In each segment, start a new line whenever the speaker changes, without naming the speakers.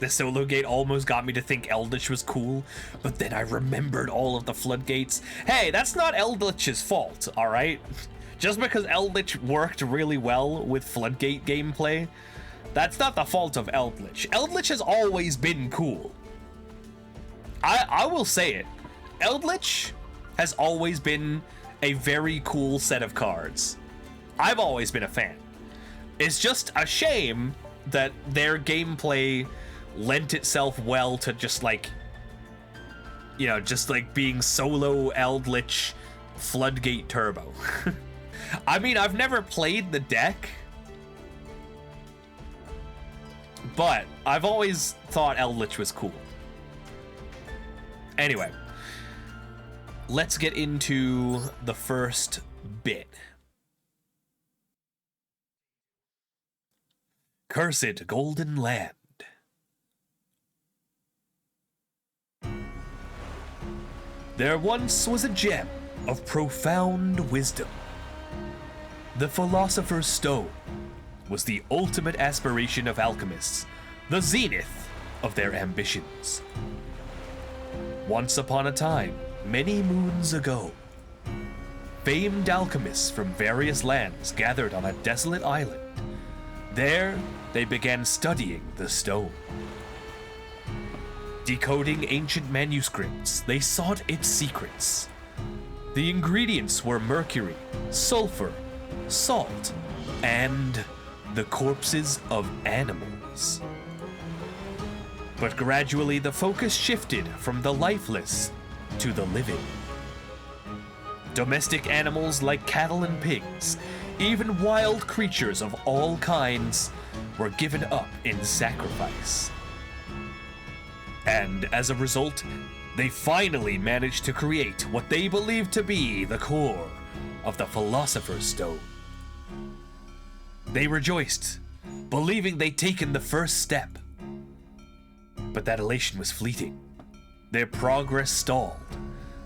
the solo gate almost got me to think Eldlich was cool, but then I remembered all of the floodgates. Hey, that's not Eldlich's fault, alright? Just because Eldlich worked really well with floodgate gameplay, that's not the fault of Eldlich. Eldlich has always been cool. I will say it. Eldlich has always been a very cool set of cards. I've always been a fan. It's just a shame that their gameplay lent itself well to just like, you know, just like being solo Eldlich Floodgate Turbo. I mean, I've never played the deck, but I've always thought Eldlich was cool. Anyway, let's get into the first bit. Cursed Golden Land. There once was a gem of profound wisdom. The Philosopher's Stone was the ultimate aspiration of alchemists, the zenith of their ambitions. Once upon a time, many moons ago, famed alchemists from various lands gathered on a desolate island. There, they began studying the stone. Decoding ancient manuscripts, they sought its secrets. The ingredients were mercury, sulfur, salt, and the corpses of animals. But gradually the focus shifted from the lifeless to the living. Domestic animals like cattle and pigs, even wild creatures of all kinds, were given up in sacrifice. And as a result, they finally managed to create what they believed to be the core of the Philosopher's Stone. They rejoiced, believing they'd taken the first step. But that elation was fleeting. Their progress stalled,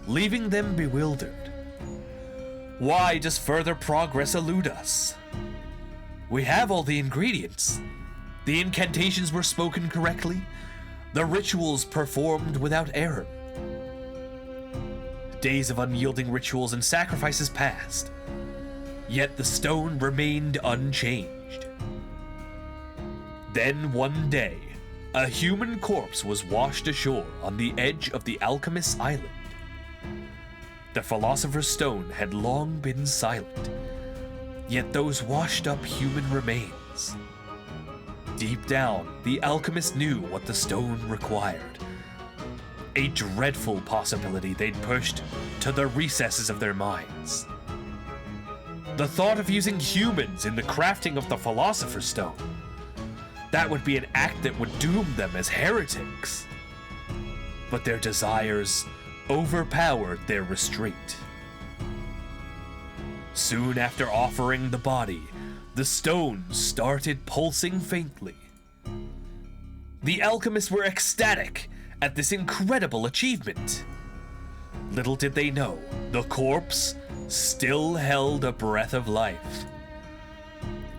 leaving them bewildered. Why does further progress elude us? We have all the ingredients. The incantations were spoken correctly. The rituals performed without error. Days of unyielding rituals and sacrifices passed. Yet the stone remained unchanged. Then one day, a human corpse was washed ashore on the edge of the Alchemist's Island. The Philosopher's Stone had long been silent, yet those washed up human remains. Deep down, the alchemist knew what the stone required. A dreadful possibility they'd pushed to the recesses of their minds. The thought of using humans in the crafting of the Philosopher's Stone. That would be an act that would doom them as heretics. But their desires overpowered their restraint. Soon after offering the body, the stone started pulsing faintly. The alchemists were ecstatic at this incredible achievement. Little did they know, the corpse still held a breath of life.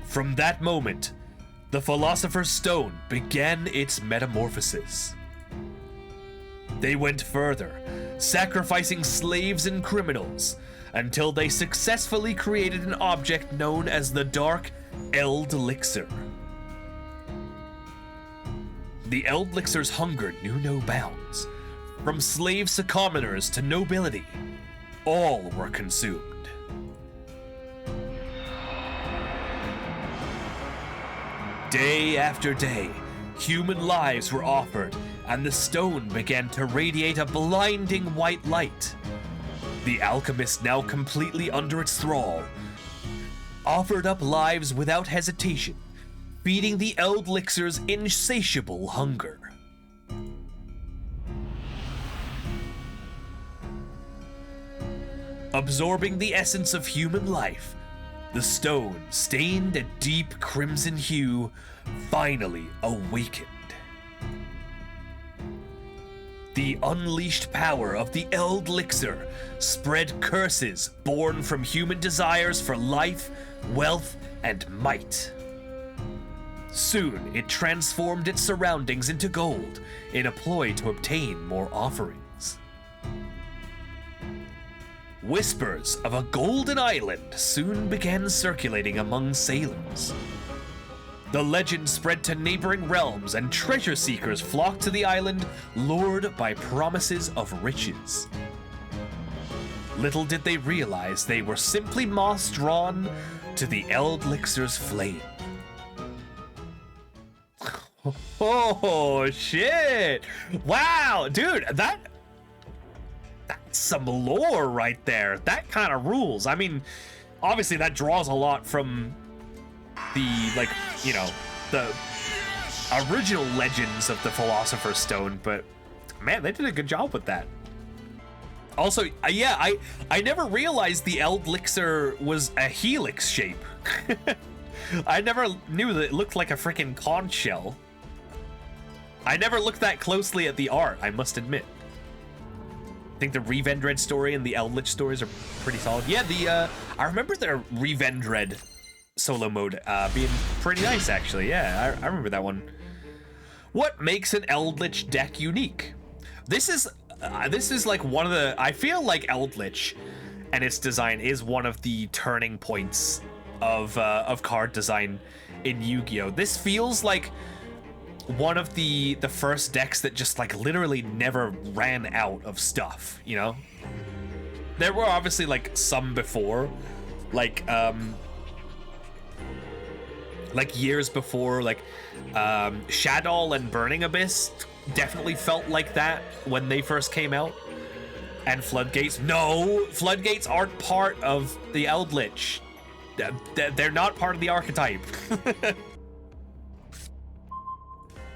From that moment, the Philosopher's Stone began its metamorphosis. They went further, sacrificing slaves and criminals, until they successfully created an object known as the Dark Eldlich. The Eldlich's hunger knew no bounds. From slaves to commoners to nobility, all were consumed. Day after day, human lives were offered, and the stone began to radiate a blinding white light. The alchemist, now completely under its thrall, offered up lives without hesitation, feeding the Eldlich's insatiable hunger. Absorbing the essence of human life, the stone, stained a deep crimson hue, finally awakened. The unleashed power of the Eldlich spread curses born from human desires for life, wealth, and might. Soon, it transformed its surroundings into gold in a ploy to obtain more offerings. Whispers of a golden island soon began circulating among sailors. The legend spread to neighboring realms, and treasure seekers flocked to the island, lured by promises of riches. Little did they realize they were simply moths drawn to the Eldlich's flame. Oh, shit! Wow, dude, that's some lore right there. That kind of rules. I mean, obviously that draws a lot from the, like, you know, the original legends of the Philosopher's Stone, but man, they did a good job with that. Also, yeah, I never realized the Eldlich was a helix shape. I never knew that it looked like a freaking conch shell. I never looked that closely at the art, I must admit. I think the Revendred story and the Eldlich stories are pretty solid. Yeah, I remember their Revendred solo mode being pretty nice, actually. Yeah, I remember that one. What makes an Eldlich deck unique? This is like one of the... I feel like Eldlich and its design is one of the turning points of card design in Yu-Gi-Oh! This feels like one of the first decks that just like literally never ran out of stuff, you know? There were obviously like some before, like years before, like Shadow and Burning Abyss definitely felt like that when they first came out. And Floodgates, no, Floodgates aren't part of the Eldlich. They're not part of the archetype.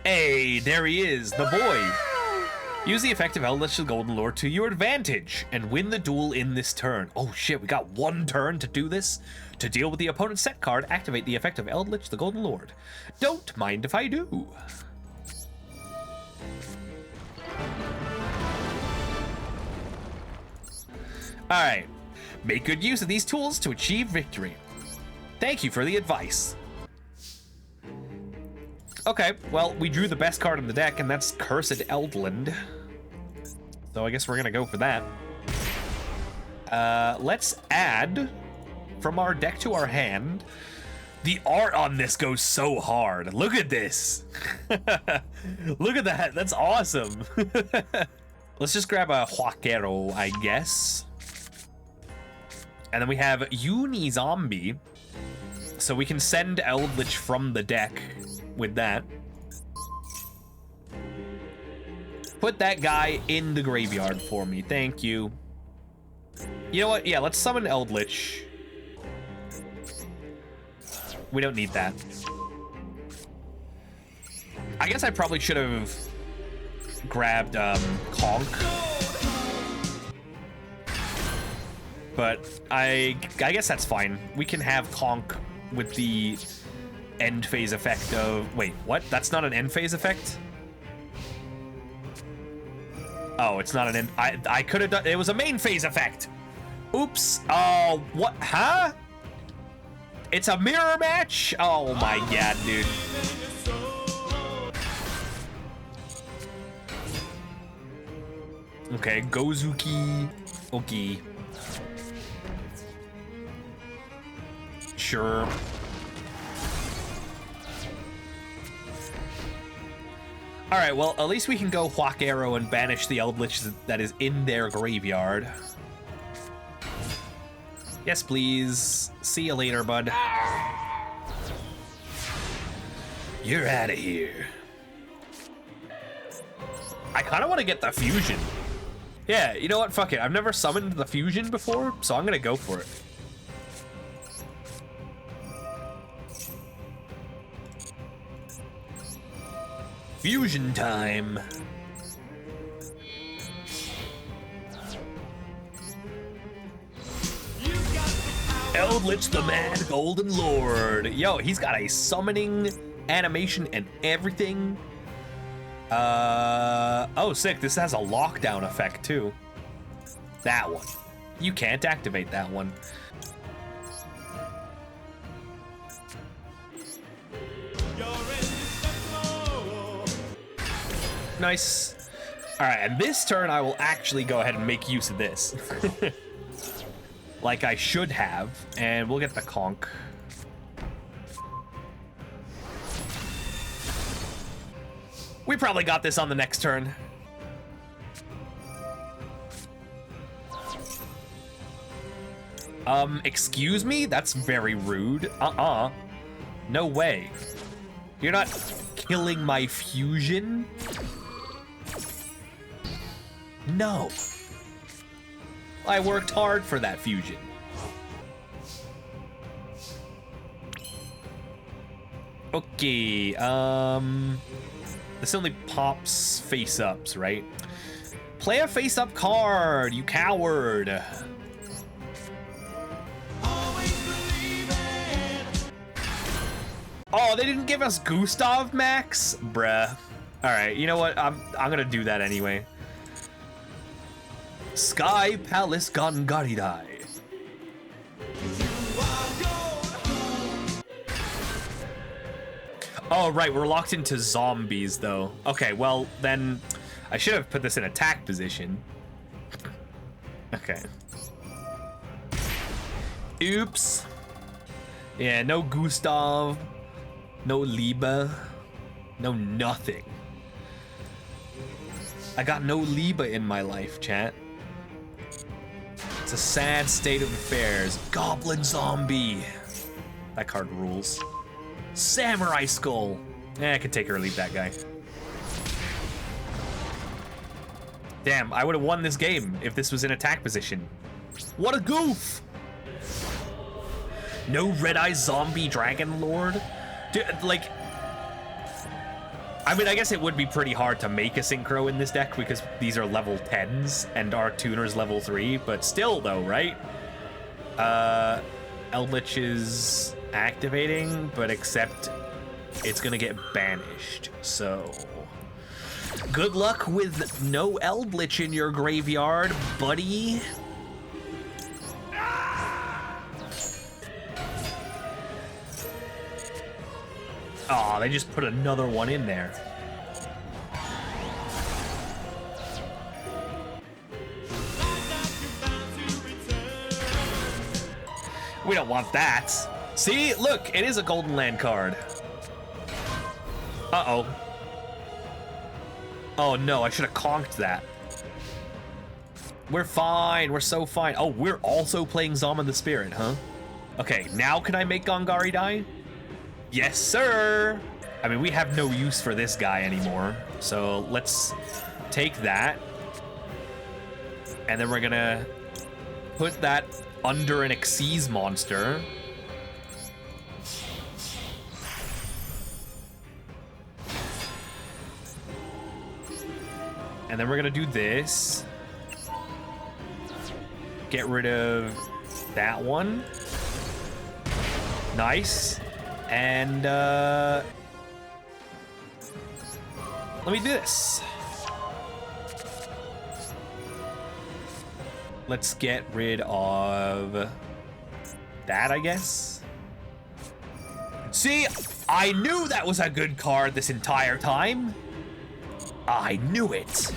Hey, there he is, the boy. Use the effect of Eldlich's Golden Lure to your advantage and win the duel in this turn. Oh shit, we got one turn to do this. To deal with the opponent's set card, activate the effect of Eldlich the Golden Lord. Don't mind if I do. Alright, make good use of these tools to achieve victory. Thank you for the advice. Okay, well, we drew the best card in the deck, and that's Cursed Eldland. So I guess we're gonna go for that. Let's add from our deck to our hand. The art on this goes so hard. Look at this. Look at that. That's awesome. Let's just grab a Huaquero, I guess. And then we have Uni Zombie. So we can send Eldlich from the deck with that. Put that guy in the graveyard for me. Thank you. You know what? Yeah, let's summon Eldlich. We don't need that. I guess I probably should have grabbed Conk. But I guess that's fine. We can have Conk with the end phase effect of... Wait, what? That's not an end phase effect? Oh, it's not an end... I could have done... It was a main phase effect! Oops. Oh, what? Huh? It's a mirror match? Oh my god, dude. Okay, Gozuki. Okay. Sure. Alright, well, at least we can go Huaquero and banish the Eldlich that is in their graveyard. Yes, please. See you later, bud. You're out of here. I kind of want to get the fusion. Yeah, you know what? Fuck it. I've never summoned the fusion before, so I'm going to go for it. Fusion time. Eldlich the Mad Golden Lord. Yo, he's got a summoning animation and everything. Oh, sick. This has a lockdown effect too. That one. You can't activate that one.
You're
Nice. All right, and this turn I will actually go ahead and make use of this. Like I should have, and we'll get the conk. We probably got this on the next turn. Excuse me? That's very rude. No way. You're not killing my fusion? No. I worked hard for that fusion. Okay, this only pops face-ups, right? Play a face-up card, you coward. Oh, they didn't give us Gustav Max? Bruh. All right, you know what? I'm gonna do that anyway. Sky Palace Gangaridai. Oh, right, we're locked into zombies, though. Okay, well, then I should have put this in attack position. Okay. Oops. Yeah, no Gustav. No Liebe. No nothing. I got no Liebe in my life, chat. It's a sad state of affairs. Goblin Zombie. That card rules. Samurai Skull. I could take or leave that guy. Damn, I would have won this game if this was in attack position. What a goof! No Red-Eye Zombie Dragon Lord? Dude, like... I mean, I guess it would be pretty hard to make a synchro in this deck because these are level 10s and our tuner's level 3, but still though, right? Eldlich is activating, but except it's gonna get banished, so... Good luck with no Eldlich in your graveyard, buddy. Aw, they just put another one in there. We don't want that. See, look, it is a Golden Land card. Uh-oh. Oh no, I should have conked that. We're fine, we're so fine. Oh, we're also playing Zama the Spirit, huh? Okay, now can I make Gangari die? Yes, sir! I mean, we have no use for this guy anymore, so let's take that. And then we're gonna put that under an Xyz monster. And then we're gonna do this. Get rid of that one. Nice. And let me do this. Let's get rid of that, I guess. See, I knew that was a good card this entire time. I knew it.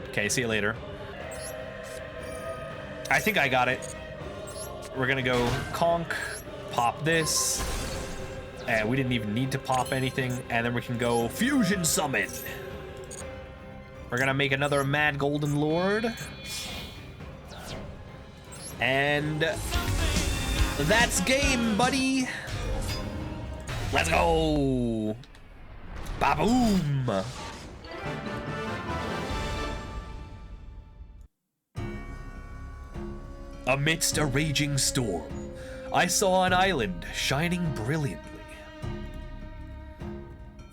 Okay, see you later. I think I got it. We're gonna go conk, pop this, and we didn't even need to pop anything, and then we can go fusion summon. We're gonna make another Mad Golden Lord. And that's game, buddy. Let's go. Ba-boom. Amidst a raging storm, I saw an island shining brilliantly.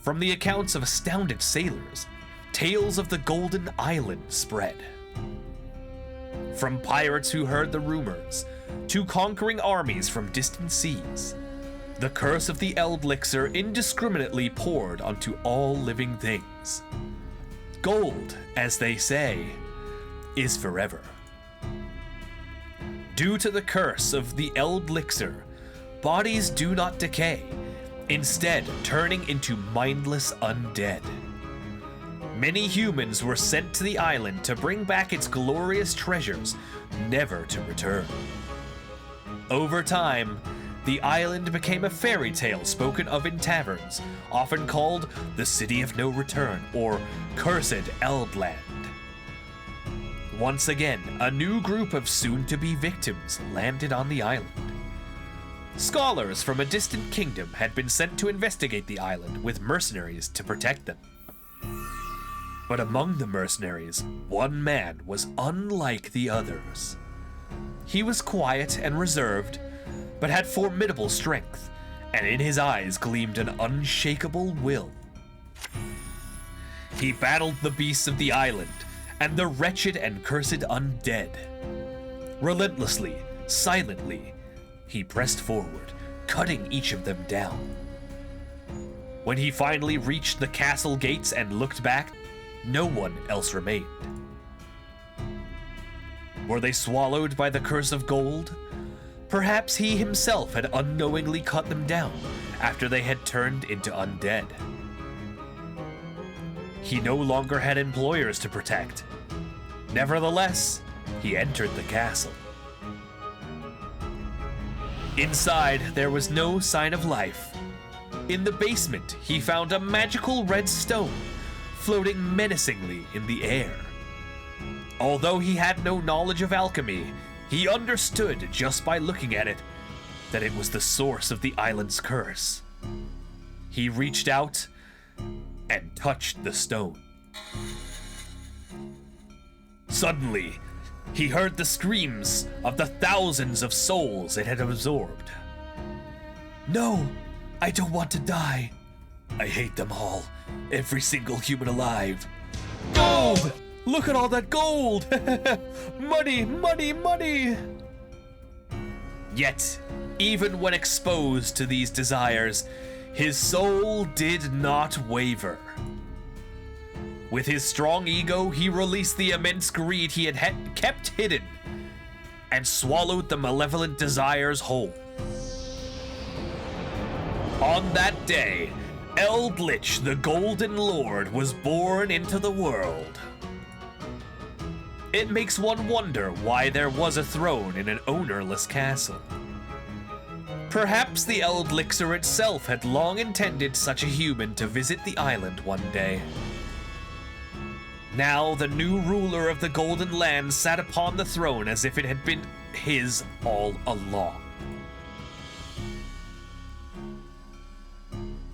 From the accounts of astounded sailors, tales of the Golden Island spread. From pirates who heard the rumors, to conquering armies from distant seas, the curse of the Eldlich indiscriminately poured onto all living things. Gold, as they say, is forever. Due to the curse of the Eldlich, bodies do not decay, instead turning into mindless undead. Many humans were sent to the island to bring back its glorious treasures, never to return. Over time, the island became a fairy tale spoken of in taverns, often called the City of No Return or Cursed Eldland. Once again, a new group of soon-to-be victims landed on the island. Scholars from a distant kingdom had been sent to investigate the island with mercenaries to protect them. But among the mercenaries, one man was unlike the others. He was quiet and reserved, but had formidable strength, and in his eyes gleamed an unshakable will. He battled the beasts of the island and the wretched and cursed undead. Relentlessly, silently, he pressed forward, cutting each of them down. When he finally reached the castle gates and looked back, no one else remained. Were they swallowed by the curse of gold? Perhaps he himself had unknowingly cut them down after they had turned into undead. He no longer had employers to protect. Nevertheless, he entered the castle. Inside, there was no sign of life. In the basement, he found a magical red stone floating menacingly in the air. Although he had no knowledge of alchemy, he understood just by looking at it that it was the source of the island's curse. He reached out and touched the stone. Suddenly, he heard the screams of the thousands of souls it had absorbed. "No, I don't want to die. I hate them all, every single human alive. Gold! Look at all that gold! Money, money, money!" Yet, even when exposed to these desires, his soul did not waver. With his strong ego, he released the immense greed he had kept hidden and swallowed the malevolent desires whole. On that day, Eldlich, the Golden Lord, was born into the world. It makes one wonder why there was a throne in an ownerless castle. Perhaps the Eldlixer itself had long intended such a human to visit the island one day. Now the new ruler of the Golden Land sat upon the throne as if it had been his all along.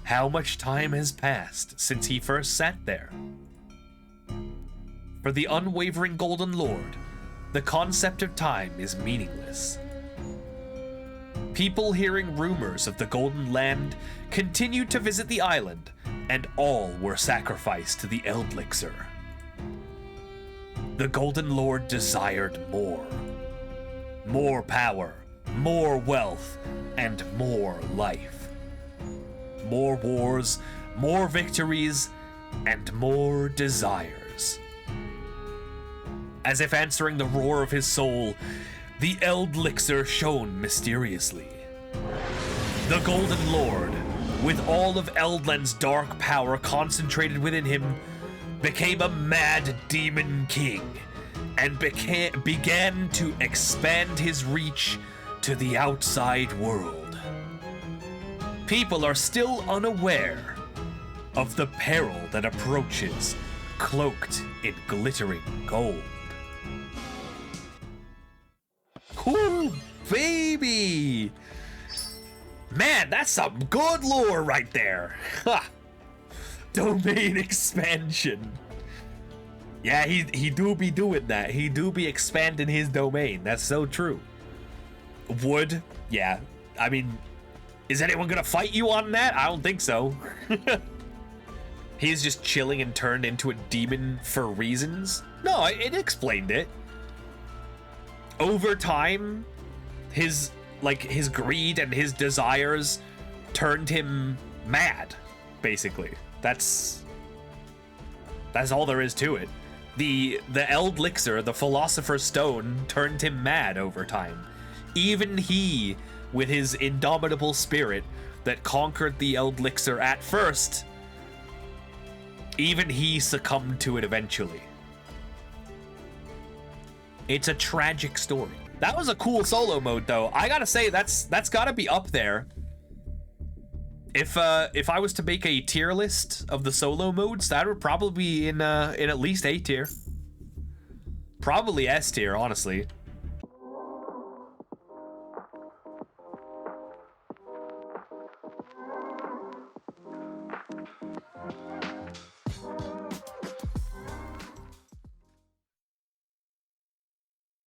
How much time has passed since he first sat there? For the unwavering Golden Lord, the concept of time is meaningless. People hearing rumors of the Golden Land continued to visit the island, and all were sacrificed to the Eldlixer. The Golden Lord desired more. More power, more wealth, and more life. More wars, more victories, and more desires. As if answering the roar of his soul, the Eldlixer shone mysteriously. The Golden Lord, with all of Eldland's dark power concentrated within him, became a mad demon king and began to expand his reach to the outside world. People are still unaware of the peril that approaches, cloaked in glittering gold. Ooh, baby! Man, that's some good lore right there. Ha! Domain expansion. Yeah, he do be doing that. He do be expanding his domain. That's so true. Would, yeah. I mean, is anyone gonna fight you on that? I don't think so. He's just chilling and turned into a demon for reasons? No, it explained it. Over time, his greed and his desires turned him mad, basically. That's all there is to it. The Eldlixer, the Philosopher's Stone, turned him mad over time. Even he, with his indomitable spirit, that conquered the Eldlixir at first, even he succumbed to it eventually. It's a tragic story. That was a cool solo mode, though. I gotta say, that's gotta be up there. If I was to make a tier list of the solo modes, that would probably be in at least A tier. Probably S tier, honestly.